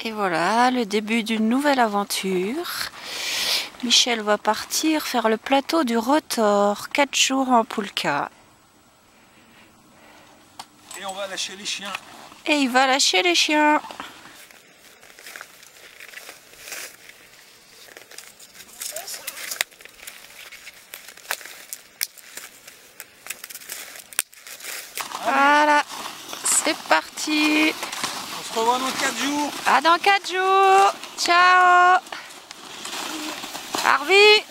Et voilà, le début d'une nouvelle aventure. Michel va partir faire le plateau du Rotor, 4 jours en Poulka. Et on va lâcher les chiens. Et il va lâcher les chiens. Voilà, c'est parti. On se revoit dans 4 jours. À dans 4 jours. Ciao. Harvey.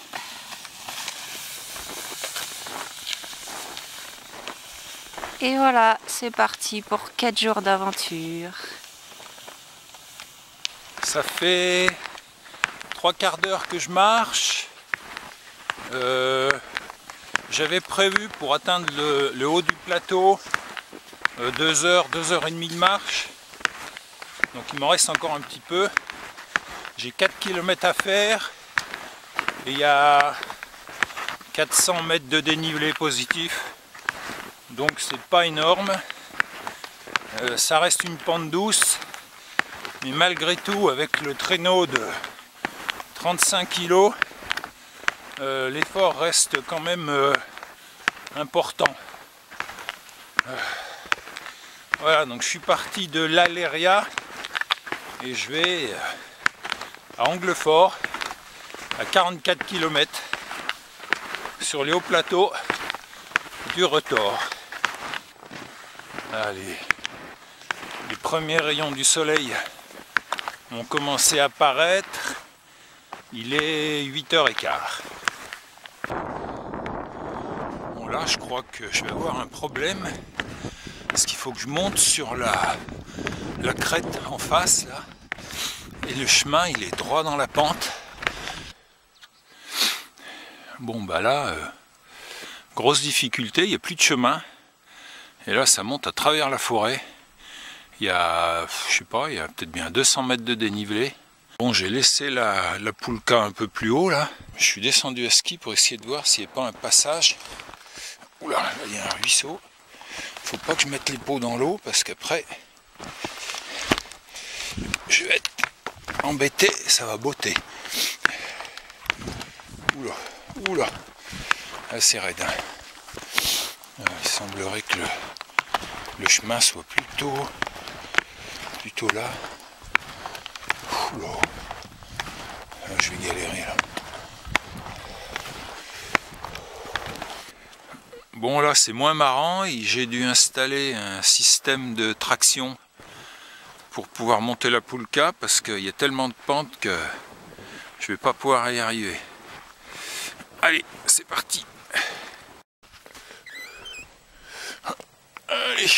Et voilà, c'est parti pour 4 jours d'aventure. Ça fait 3/4 d'heure que je marche. J'avais prévu pour atteindre le haut du plateau 2 heures, 2 heures et demie de marche. Donc il m'en reste encore un petit peu. J'ai 4 km à faire. Et il y a 400 mètres de dénivelé positif. Donc c'est pas énorme. Ça reste une pente douce. Mais malgré tout, avec le traîneau de 35 kg, l'effort reste quand même important. Voilà, donc je suis parti de l'Aléria et je vais à Anglefort, à 44 km, sur les hauts plateaux du Rotor. Allez, les premiers rayons du soleil ont commencé à apparaître. Il est 8h15. Bon là, je crois que je vais avoir un problème parce qu'il faut que je monte sur la crête en face là, et le chemin il est droit dans la pente. Bon bah là, grosse difficulté, il n'y a plus de chemin. Et là ça monte à travers la forêt. Il y a, je sais pas, il y a peut-être bien 200 mètres de dénivelé. Bon, j'ai laissé la Poulka un peu plus haut là. Je suis descendu à ski pour essayer de voir s'il n'y a pas un passage. Oula, là il y a un ruisseau. Faut pas que je mette les pots dans l'eau parce qu'après je vais être embêté, ça va botter. Oula, oula, assez raide. Il semblerait que le chemin soit plutôt là. Oula. Je vais galérer là. Bon là c'est moins marrant, j'ai dû installer un système de traction pour pouvoir monter la Poulka parce qu'il y a tellement de pentes que je vais pas pouvoir y arriver. Allez, c'est parti. Allez.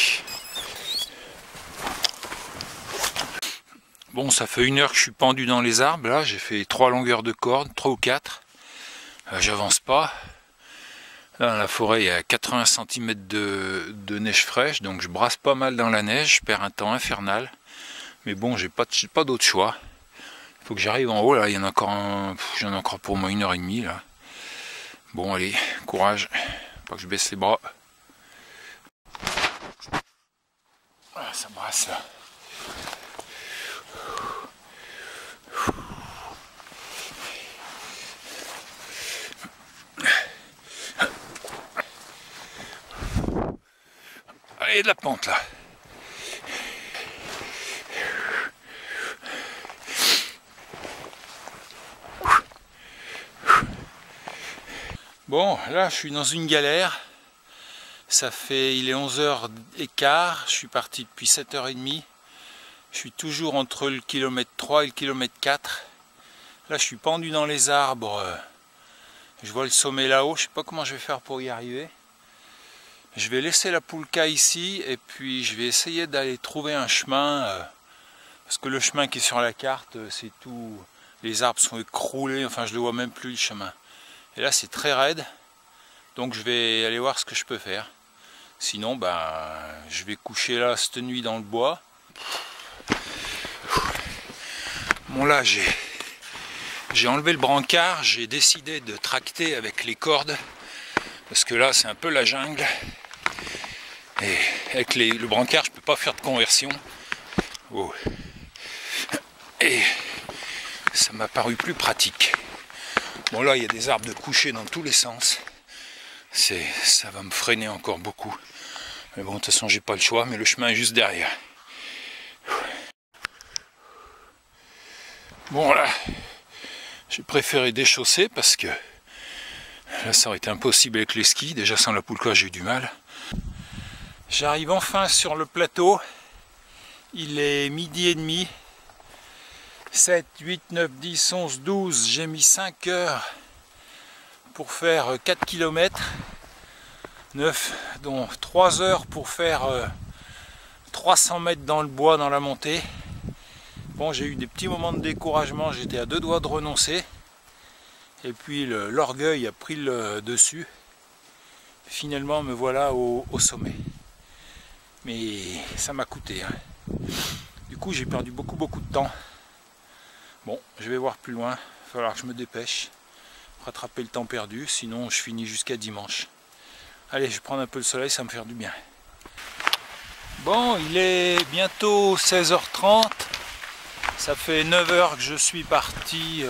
Bon, ça fait 1 heure que je suis pendu dans les arbres, là j'ai fait 3 longueurs de corde, 3 ou 4. J'avance pas. Là dans la forêt il y a 80 cm de neige fraîche, donc je brasse pas mal dans la neige, je perds un temps infernal. Mais bon, j'ai pas d'autre choix. Il faut que j'arrive en haut, là il y en a encore j'en ai encore pour moi 1 heure et demie là. Bon allez, courage, pas que je baisse les bras. Ah, ça brasse là. Allez, de la pente là. Bon, là je suis dans une galère. Il est 11h15, je suis parti depuis 7h30. Je suis toujours entre le kilomètre 3 et le kilomètre 4. Là je suis pendu dans les arbres. Je vois le sommet là-haut, je sais pas comment je vais faire pour y arriver. Je vais laisser la Poulka ici et puis je vais essayer d'aller trouver un chemin. Parce que le chemin qui est sur la carte, c'est tout. Les arbres sont écroulés, enfin je ne le vois même plus le chemin. Et là c'est très raide. Donc je vais aller voir ce que je peux faire. Sinon, je vais coucher là cette nuit dans le bois. Bon là, j'ai enlevé le brancard, j'ai décidé de tracter avec les cordes. Parce que là, c'est un peu la jungle. Et avec le brancard, je ne peux pas faire de conversion. Oh. Et ça m'a paru plus pratique. Bon là il y a des arbres de coucher dans tous les sens. Ça va me freiner encore beaucoup. Mais bon de toute façon j'ai pas le choix, mais le chemin est juste derrière. Bon là, j'ai préféré déchausser parce que là ça aurait été impossible avec les skis. Déjà sans la Poulka j'ai eu du mal. J'arrive enfin sur le plateau. Il est 12h30. 7, 8, 9, 10, 11, 12. J'ai mis 5 heures pour faire 4 km. 9, dont 3 heures pour faire 300 mètres dans le bois dans la montée. Bon, j'ai eu des petits moments de découragement, j'étais à 2 doigts de renoncer. Et puis l'orgueil a pris le dessus. Finalement, me voilà au sommet. Mais ça m'a coûté. Hein. Du coup, j'ai perdu beaucoup de temps. Bon, je vais voir plus loin. Il va falloir que je me dépêche. Rattraper le temps perdu, sinon je finis jusqu'à dimanche. Allez, je vais prendre un peu le soleil, ça va me faire du bien. Bon, il est bientôt 16h30. Ça fait 9 heures que je suis parti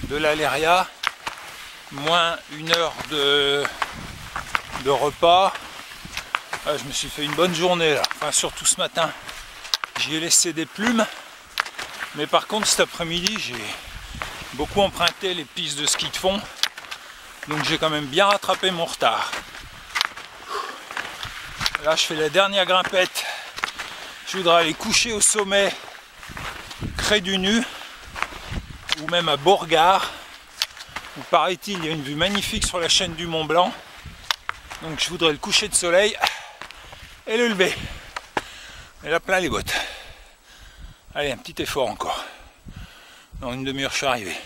de l'Aléria. Moins 1 heure de repas. Je me suis fait une bonne journée là. Enfin, surtout ce matin, j'y ai laissé des plumes. Mais par contre, cet après-midi, j'ai beaucoup emprunté les pistes de ski de fond. Donc j'ai quand même bien rattrapé mon retard. Là, je fais la dernière grimpette. Je voudrais aller coucher au sommet Cré du Nu ou même à Beauregard où paraît-il il y a une vue magnifique sur la chaîne du Mont Blanc. Donc je voudrais le coucher de soleil et le lever. Et là plein les bottes. Allez, un petit effort encore. Dans une demi-heure je suis arrivé.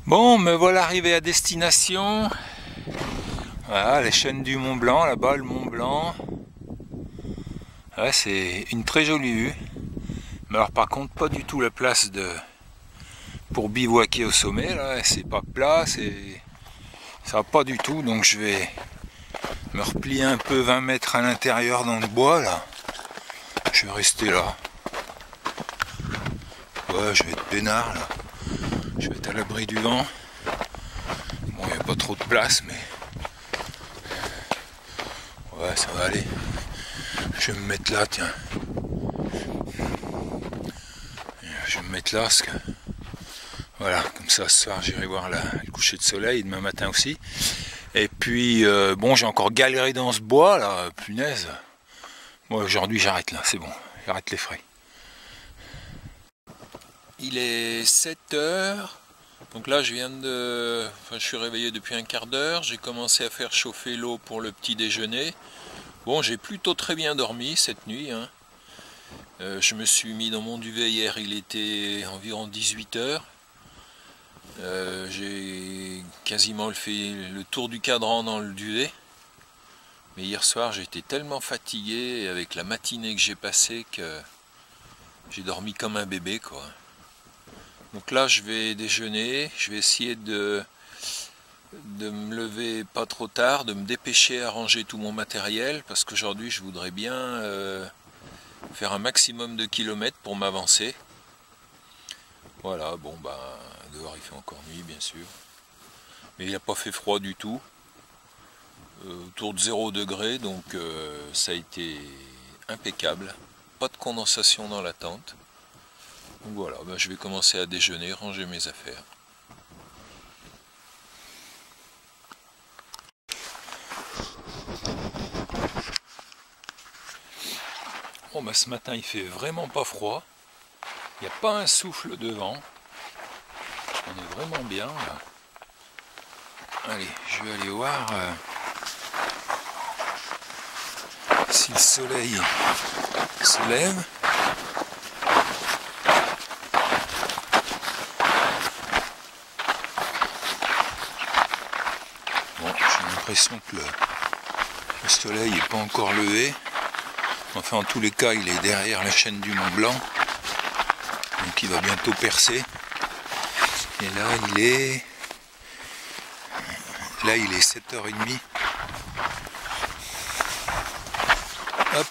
Bon, me voilà arrivé à destination. Voilà, les chaînes du Mont Blanc, là-bas le Mont Blanc. Ouais, c'est une très jolie vue. Mais alors par contre pas du tout la place pour bivouaquer au sommet. Là, c'est pas plat, ça va pas du tout. Donc je vais me replier un peu 20 mètres à l'intérieur dans le bois là. Je vais rester là. Ouais, je vais être peinard là. Je vais être à l'abri du vent. Bon, il n'y a pas trop de place, mais ouais, ça va aller. Je vais me mettre là, tiens. Je vais me mettre là parce que voilà, comme ça ce soir j'irai voir le coucher de soleil, et demain matin aussi. Et puis bon, j'ai encore galéré dans ce bois là, punaise. Moi aujourd'hui j'arrête là, c'est bon, j'arrête les frais. Il est 7 heures. Donc là je suis réveillé depuis un quart d'heure. J'ai commencé à faire chauffer l'eau pour le petit déjeuner. Bon, j'ai plutôt très bien dormi cette nuit. Hein. Je me suis mis dans mon duvet hier, il était environ 18 heures. J'ai quasiment fait le tour du cadran dans le duvet. Mais hier soir j'étais tellement fatigué avec la matinée que j'ai passée que j'ai dormi comme un bébé quoi. Donc là je vais déjeuner, je vais essayer de me lever pas trop tard, de me dépêcher à ranger tout mon matériel parce qu'aujourd'hui je voudrais bien faire un maximum de kilomètres pour m'avancer. Voilà, bon bah dehors il fait encore nuit bien sûr, mais il n'a pas fait froid du tout, autour de 0 degré, donc ça a été impeccable, pas de condensation dans la tente. Donc voilà, bah, je vais commencer à déjeuner, ranger mes affaires. Bon bah ce matin il fait vraiment pas froid, il n'y a pas un souffle de vent, on est vraiment bien là. Allez, je vais aller voir si le soleil se lève. Bon, j'ai l'impression que le soleil n'est pas encore levé. Enfin, en tous les cas, il est derrière la chaîne du Mont Blanc. Donc il va bientôt percer. Et là, il est 7h30. Hop.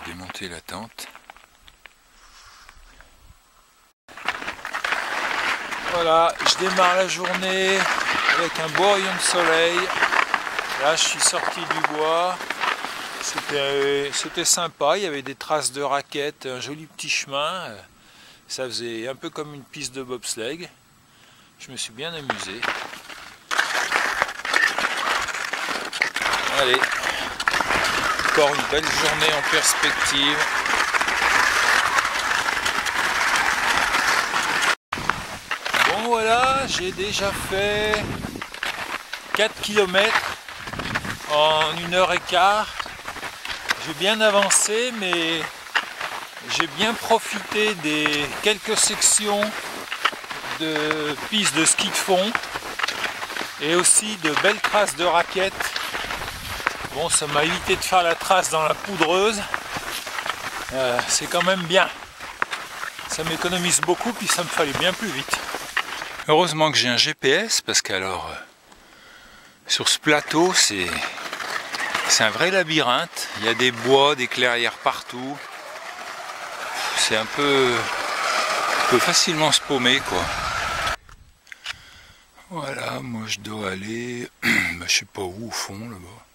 démonter la tente. Voilà, je démarre la journée avec un beau rayon de soleil. Là, je suis sorti du bois. C'était sympa, il y avait des traces de raquettes, un joli petit chemin. Ça faisait un peu comme une piste de bobsleigh. Je me suis bien amusé. Allez, encore une belle journée en perspective. Bon voilà, j'ai déjà fait 4 km en 1h15. J'ai bien avancé, mais j'ai bien profité des quelques sections de pistes de ski de fond et aussi de belles traces de raquettes. Bon, ça m'a évité de faire la trace dans la poudreuse. C'est quand même bien. Ça m'économise beaucoup, puis ça me fallait bien plus vite. Heureusement que j'ai un GPS, parce qu'alors sur ce plateau, c'est un vrai labyrinthe. Il y a des bois, des clairières partout. C'est un peu... on peut facilement se paumer, quoi. Voilà, moi je dois aller... je sais pas où, au fond, là-bas.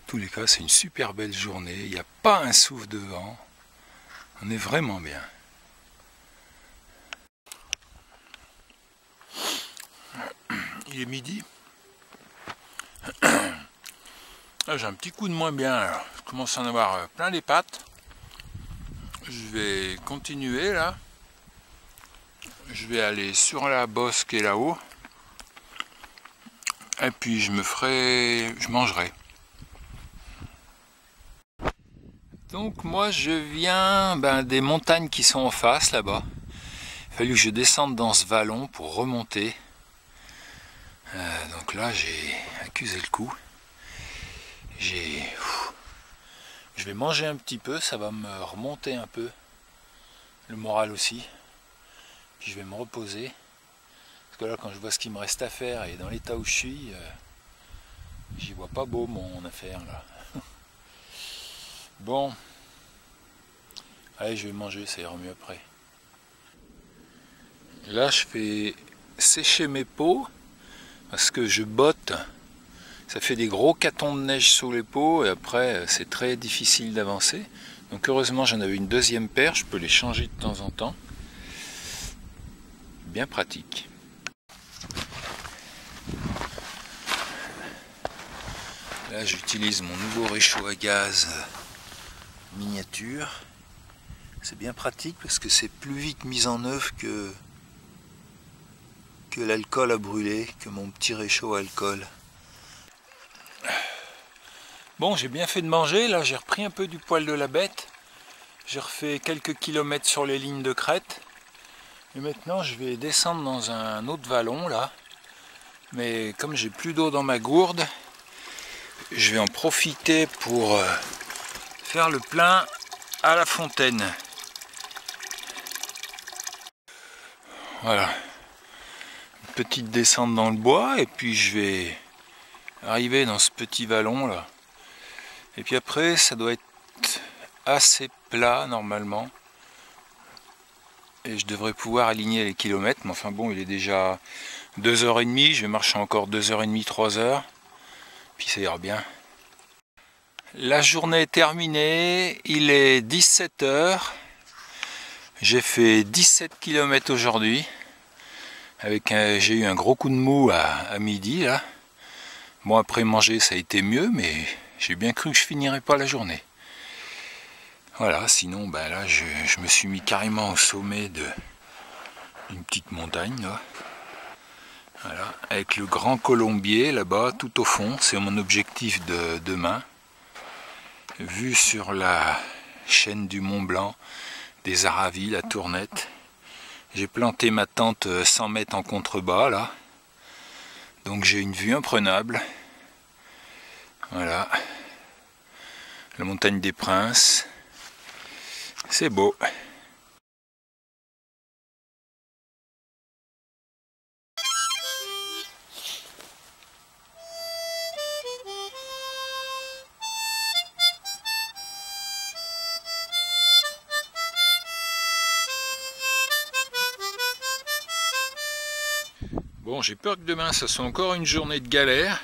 En tous les cas, c'est une super belle journée. Il n'y a pas un souffle de vent. On est vraiment bien. Il est midi. J'ai un petit coup de moins bien. Alors. Je commence à en avoir plein les pattes. Je vais continuer là. Je vais aller sur la bosse qui est là-haut. Et puis je mangerai. Donc moi je viens des montagnes qui sont en face là-bas. Il a fallu que je descende dans ce vallon pour remonter. Donc là j'ai accusé le coup. Je vais manger un petit peu, ça va me remonter un peu. Le moral aussi. Puis je vais me reposer. Parce que là quand je vois ce qu'il me reste à faire et dans l'état où je suis, j'y vois pas beau mon affaire là. Bon. Allez, je vais manger, ça ira mieux après. Là, je fais sécher mes peaux parce que je botte. Ça fait des gros catons de neige sous les peaux et après, c'est très difficile d'avancer. Donc heureusement, j'en avais une deuxième paire, je peux les changer de temps en temps. Bien pratique. Là, j'utilise mon nouveau réchaud à gaz miniature. C'est bien pratique parce que c'est plus vite mis en œuvre que l'alcool à brûler, que mon petit réchaud à alcool. Bon, j'ai bien fait de manger, là j'ai repris un peu du poil de la bête. J'ai refait quelques kilomètres sur les lignes de crête. Et maintenant je vais descendre dans un autre vallon là. Mais comme j'ai plus d'eau dans ma gourde, je vais en profiter pour faire le plein à la fontaine. Voilà. Une petite descente dans le bois et puis je vais arriver dans ce petit vallon là. Et puis après ça doit être assez plat normalement. Et je devrais pouvoir aligner les kilomètres. Mais enfin bon, il est déjà 2h30. Je vais marcher encore 2h30, 3h. Puis ça ira bien. La journée est terminée. Il est 17h. J'ai fait 17 km aujourd'hui. J'ai eu un gros coup de mou à midi là. Bon, après manger ça a été mieux, mais j'ai bien cru que je finirais pas la journée. Voilà, sinon là je me suis mis carrément au sommet d'une petite montagne là. Voilà, avec le grand colombier là-bas tout au fond, c'est mon objectif de demain. Vue sur la chaîne du Mont Blanc, des Aravis, la Tournette. J'ai planté ma tente 100 mètres en contrebas là. Donc j'ai une vue imprenable. Voilà. La montagne des Princes. C'est beau. Bon, j'ai peur que demain ça soit encore une journée de galère.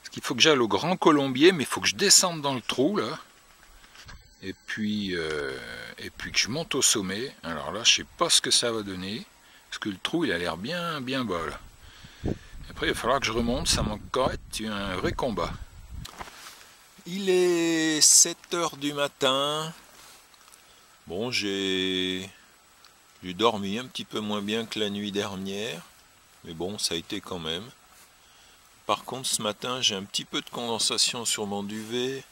Parce qu'il faut que j'aille au Grand Colombier, mais il faut que je descende dans le trou là. Et puis que je monte au sommet. Alors là, je sais pas ce que ça va donner. Parce que le trou, il a l'air bien bas là. Après, il va falloir que je remonte, ça manque correct, c'est un vrai combat. Il est 7 h du matin. Bon, j'ai dormi un petit peu moins bien que la nuit dernière. Mais bon, ça a été quand même. Par contre, ce matin, j'ai un petit peu de condensation sur mon duvet.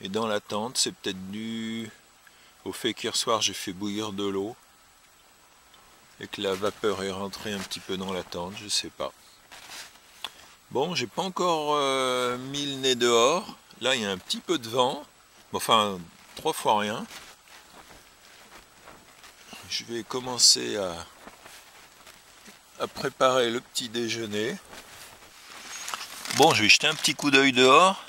Et dans la tente, c'est peut-être dû au fait qu'hier soir, j'ai fait bouillir de l'eau. Et que la vapeur est rentrée un petit peu dans la tente, je sais pas. Bon, j'ai pas encore mis le nez dehors. Là, il y a un petit peu de vent. Enfin, 3 fois rien. Je vais commencer à préparer le petit déjeuner. Bon, je vais jeter un petit coup d'œil dehors.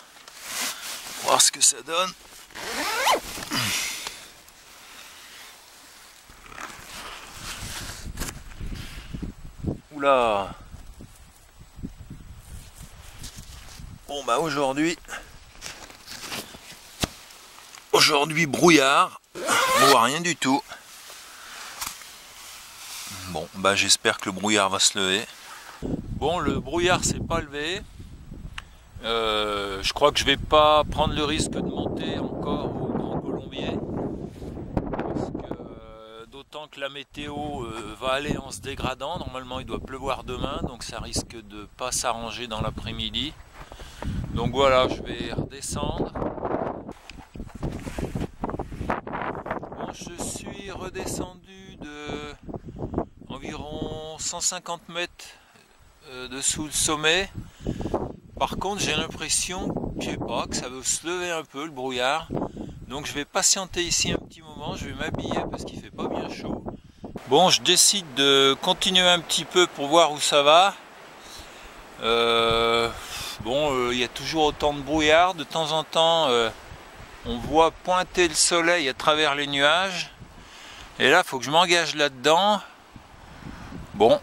Voir ce que ça donne. Oula! Bon bah aujourd'hui brouillard, on voit rien du tout. Bon bah j'espère que le brouillard va se lever. Bon, le brouillard s'est pas levé. Je crois que je vais pas prendre le risque de monter encore au Grand Colombier. Parce que d'autant que la météo va aller en se dégradant. Normalement il doit pleuvoir demain, donc ça risque de pas s'arranger dans l'après-midi. Donc voilà, je vais redescendre. Bon, je suis redescendu de environ 150 mètres dessous le sommet. Par contre, j'ai l'impression, je sais pas, que ça veut se lever un peu le brouillard. Donc je vais patienter ici un petit moment, je vais m'habiller parce qu'il fait pas bien chaud. Bon, je décide de continuer un petit peu pour voir où ça va. Bon, il y a toujours autant de brouillard. De temps en temps, on voit pointer le soleil à travers les nuages. Et là, il faut que je m'engage là-dedans. Bon,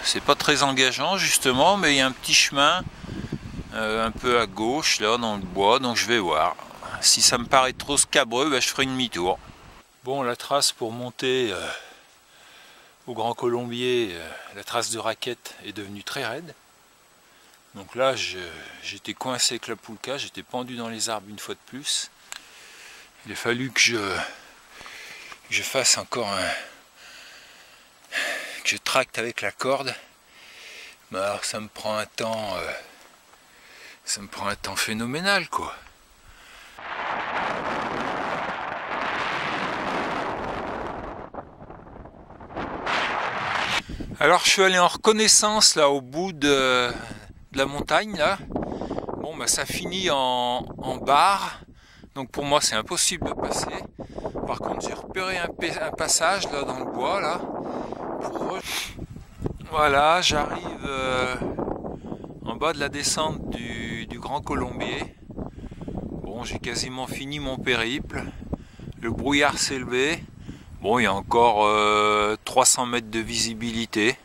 c'est pas très engageant justement, mais il y a un petit chemin un peu à gauche, là, dans le bois. Donc je vais voir. Si ça me paraît trop scabreux, ben, je ferai une demi-tour. Bon, la trace pour monter au Grand Colombier, la trace de raquette est devenue très raide. Donc là, j'étais coincé avec la poulka, j'étais pendu dans les arbres une fois de plus. Il a fallu que je fasse encore que je tracte avec la corde. Mais alors ça me prend un temps phénoménal, quoi. Alors je suis allé en reconnaissance là au bout de la montagne là. Bon bah ça finit en barre, donc pour moi c'est impossible de passer. Par contre j'ai repéré un passage là dans le bois là. Voilà, j'arrive en bas de la descente du Grand Colombier. Bon, j'ai quasiment fini mon périple. Le brouillard s'est levé. Bon, il y a encore 300 mètres de visibilité.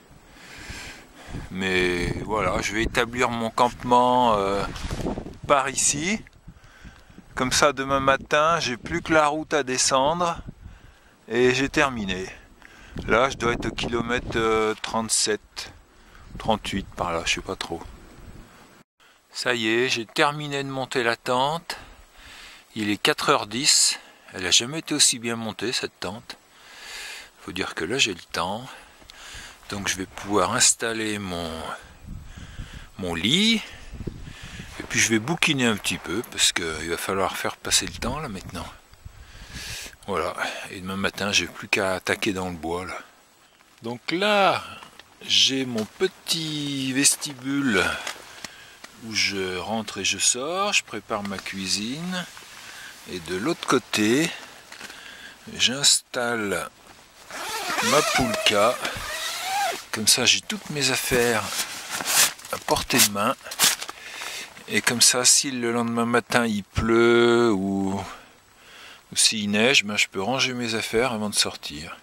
Mais voilà, je vais établir mon campement par ici. Comme ça, demain matin, j'ai plus que la route à descendre. Et j'ai terminé. Là, je dois être au kilomètre 37, 38 par là, je sais pas trop. Ça y est, j'ai terminé de monter la tente. Il est 4h10. Elle n'a jamais été aussi bien montée, cette tente. Faut dire que là, j'ai le temps. Donc, je vais pouvoir installer mon lit. Et puis, je vais bouquiner un petit peu, parce qu'il va falloir faire passer le temps, là, maintenant. Voilà. Et demain matin, j'ai plus qu'à attaquer dans le bois, là. Donc là, j'ai mon petit vestibule où je rentre et je sors. Je prépare ma cuisine. Et de l'autre côté, j'installe ma poulka. Comme ça, j'ai toutes mes affaires à portée de main. Et comme ça, si le lendemain matin il pleut ou s'il neige, ben, je peux ranger mes affaires avant de sortir.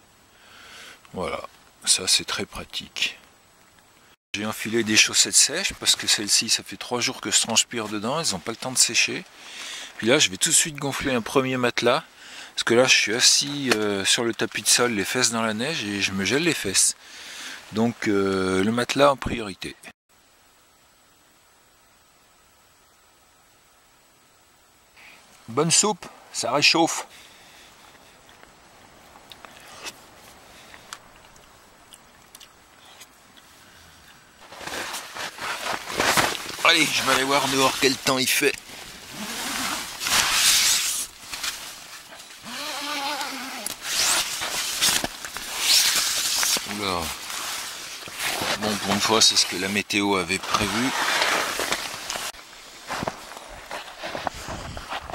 Voilà. Ça c'est très pratique. J'ai enfilé des chaussettes sèches parce que celles-ci, ça fait 3 jours que je transpire dedans, elles n'ont pas le temps de sécher. Puis là, je vais tout de suite gonfler un premier matelas, parce que là, je suis assis sur le tapis de sol, les fesses dans la neige, et je me gèle les fesses. Donc, le matelas en priorité. Bonne soupe, ça réchauffe. Allez, je vais aller voir dehors quel temps il fait. Oula. Bon, pour une fois, c'est ce que la météo avait prévu.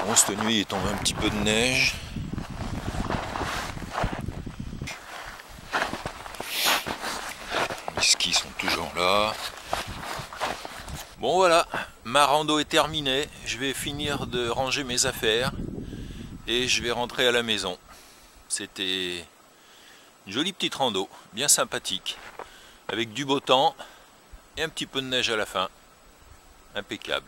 Bon, cette nuit, il est tombé un petit peu de neige. Les skis sont toujours là. Bon voilà, ma rando est terminée. Je vais finir de ranger mes affaires et je vais rentrer à la maison. C'était une jolie petite rando, bien sympathique, avec du beau temps et un petit peu de neige à la fin. Impeccable.